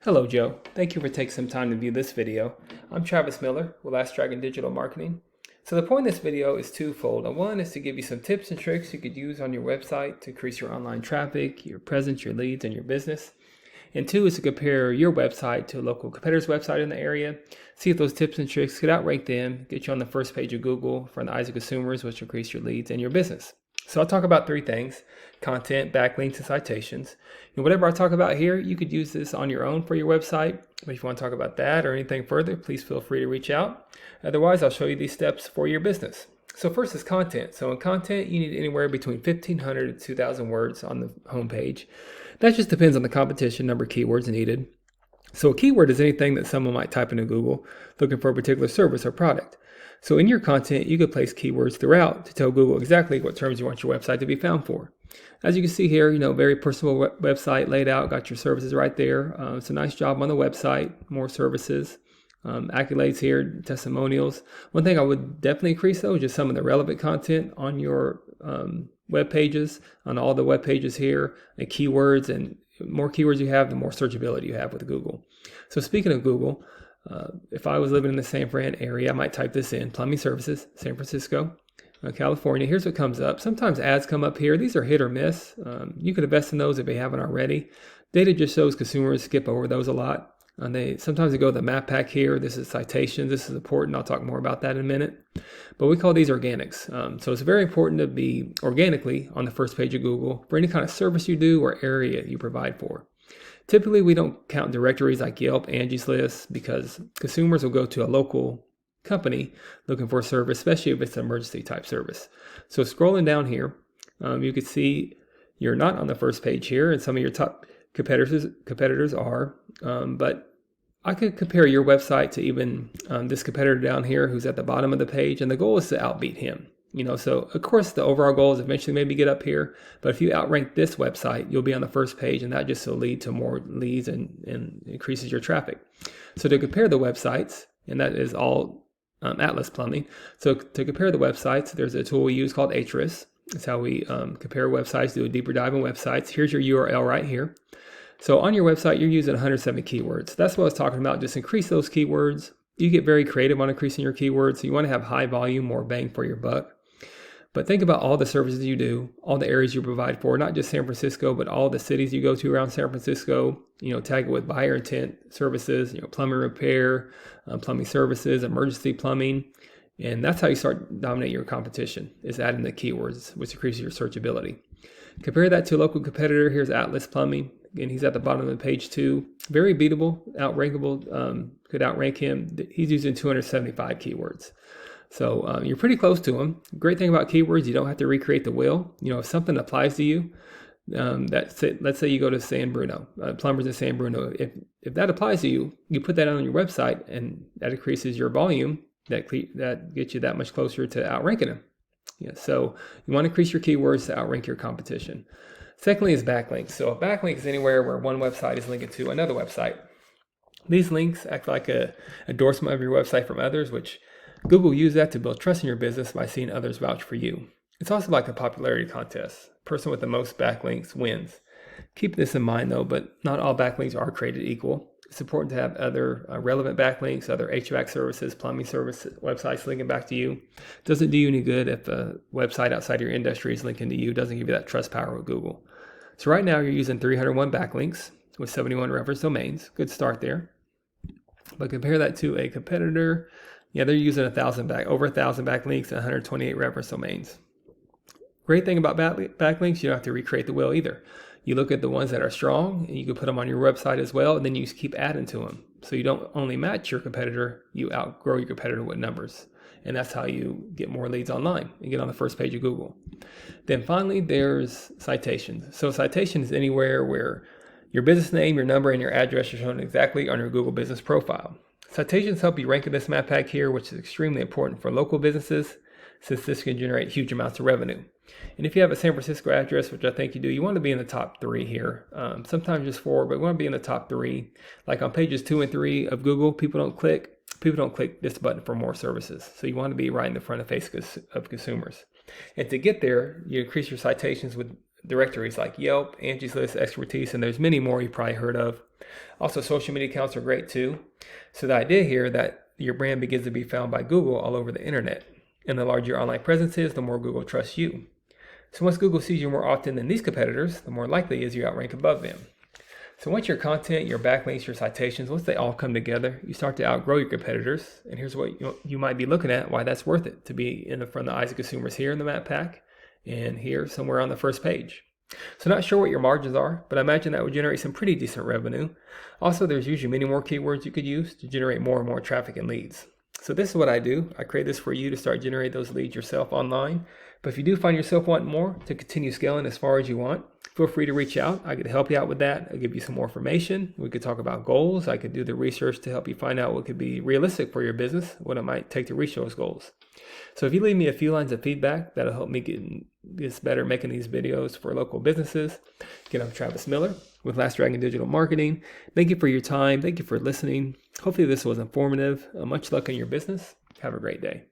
Hello, Joe. Thank you for taking some time to view this video. I'm Travis Miller with Last Dragon Digital Marketing. So the point of this video is twofold. One is to give you some tips and tricks you could use on your website to increase your online traffic, your presence, your leads, and your business. And two is to compare your website to a local competitor's website in the area, see if those tips and tricks could outrank them, get you on the first page of Google for the eyes of consumers, which will increase your leads and your business. So I'll talk about three things: content, backlinks, and citations. And whatever I talk about here, you could use this on your own for your website. But if you want to talk about that or anything further, please feel free to reach out. Otherwise, I'll show you these steps for your business. So first is content. So in content, you need anywhere between 1,500 to 2,000 words on the homepage. That just depends on the competition, number of keywords needed. So a keyword is anything that someone might type into Google looking for a particular service or product. So in your content, you could place keywords throughout to tell Google exactly what terms you want your website to be found for. As you can see here, very personal website laid out, got your services right there. It's a nice job on the website, more services, accolades here, testimonials. One thing I would definitely increase though is just some of the relevant content on your web pages, on all the web pages here, and keywords. And the more keywords you have, the more searchability you have with Google. So speaking of Google, if I was living in the San Fran area, I might type this in: plumbing services, San Francisco, California. Here's what comes up. Sometimes ads come up here. These are hit or miss. You could invest in those if you haven't already. Data just shows consumers skip over those a lot. Sometimes they go to the map pack here. This is citations. This is important. I'll talk more about that in a minute. But we call these organics. So it's very important to be organically on the first page of Google for any kind of service you do or area you provide for. Typically, we don't count directories like Yelp, Angie's List, because consumers will go to a local company looking for a service, especially if it's an emergency type service. So scrolling down here, you can see you're not on the first page here, and some of your top competitors are, but I could compare your website to even this competitor down here who's at the bottom of the page, and the goal is to outbeat him. So of course the overall goal is eventually maybe get up here, but if you outrank this website, you'll be on the first page, and that just will lead to more leads and increases your traffic. So to compare the websites, and that is all Atlas Plumbing. So to compare the websites, there's a tool we use called Ahrefs. It's how we compare websites, do a deeper dive in websites. Here's your URL right here. So on your website, you're using 170 keywords. That's what I was talking about. Just increase those keywords. You get very creative on increasing your keywords. So you want to have high volume, more bang for your buck. But think about all the services you do, all the areas you provide for, not just San Francisco, but all the cities you go to around San Francisco. Tag it with buyer intent services, plumbing repair, plumbing services, emergency plumbing. And that's how you start dominating your competition, is adding the keywords, which increases your searchability. Compare that to a local competitor. Here's Atlas Plumbing. Again, he's at the bottom of the page too. Very beatable, outrankable, could outrank him. He's using 275 keywords. So you're pretty close to him. Great thing about keywords, you don't have to recreate the wheel. If something applies to you, let's say you go to San Bruno, plumbers in San Bruno. If that applies to you, you put that on your website, and that increases your volume. That gets you that much closer to outranking them. So you want to increase your keywords to outrank your competition. Secondly is backlinks. So a backlink is anywhere where one website is linking to another website. These links act like an endorsement of your website from others, which Google uses that to build trust in your business by seeing others vouch for you. It's also like a popularity contest. The person with the most backlinks wins. Keep this in mind though, but not all backlinks are created equal. It's important to have other relevant backlinks, other HVAC services, plumbing services, websites linking back to you. Doesn't do you any good if a website outside your industry is linking to you. Doesn't give you that trust power with Google. So right now you're using 301 backlinks with 71 reference domains. Good start there. But compare that to a competitor. They're using over 1,000 backlinks and 128 reference domains. Great thing about backlinks, you don't have to recreate the wheel either. You look at the ones that are strong, and you can put them on your website as well, and then you keep adding to them. So you don't only match your competitor, you outgrow your competitor with numbers. And that's how you get more leads online and get on the first page of Google. Then finally, there's citations. So citation is anywhere where your business name, your number, and your address are shown exactly on your Google business profile. Citations help you rank in this map pack here, which is extremely important for local businesses, since this can generate huge amounts of revenue. And if you have a San Francisco address, which I think you do, you want to be in the top 3 here. Sometimes just 4, but we want to be in the top 3. Like on pages 2 and 3 of Google, people don't click this button for more services. So you want to be right in the front of face of consumers. And to get there, you increase your citations with directories like Yelp, Angie's List, Expertise, and there's many more you probably heard of. Also, social media accounts are great too. So the idea here that your brand begins to be found by Google all over the internet. And the larger your online presence is, the more Google trusts you. So once Google sees you more often than these competitors, the more likely it is you outrank above them. So once your content, your backlinks, your citations, once they all come together, you start to outgrow your competitors. And here's what you might be looking at, why that's worth it, to be in the front of the eyes of consumers here in the map pack and here somewhere on the first page. So not sure what your margins are, but I imagine that would generate some pretty decent revenue. Also, there's usually many more keywords you could use to generate more and more traffic and leads. So this is what I do. I create this for you to start generating those leads yourself online. But if you do find yourself wanting more to continue scaling as far as you want, feel free to reach out. I could help you out with that. I'll give you some more information. We could talk about goals. I could do the research to help you find out what could be realistic for your business, what it might take to reach those goals. So if you leave me a few lines of feedback, that'll help me get better making these videos for local businesses. Again, I'm Travis Miller with Last Dragon Digital Marketing. Thank you for your time. Thank you for listening. Hopefully this was informative. Much luck in your business. Have a great day.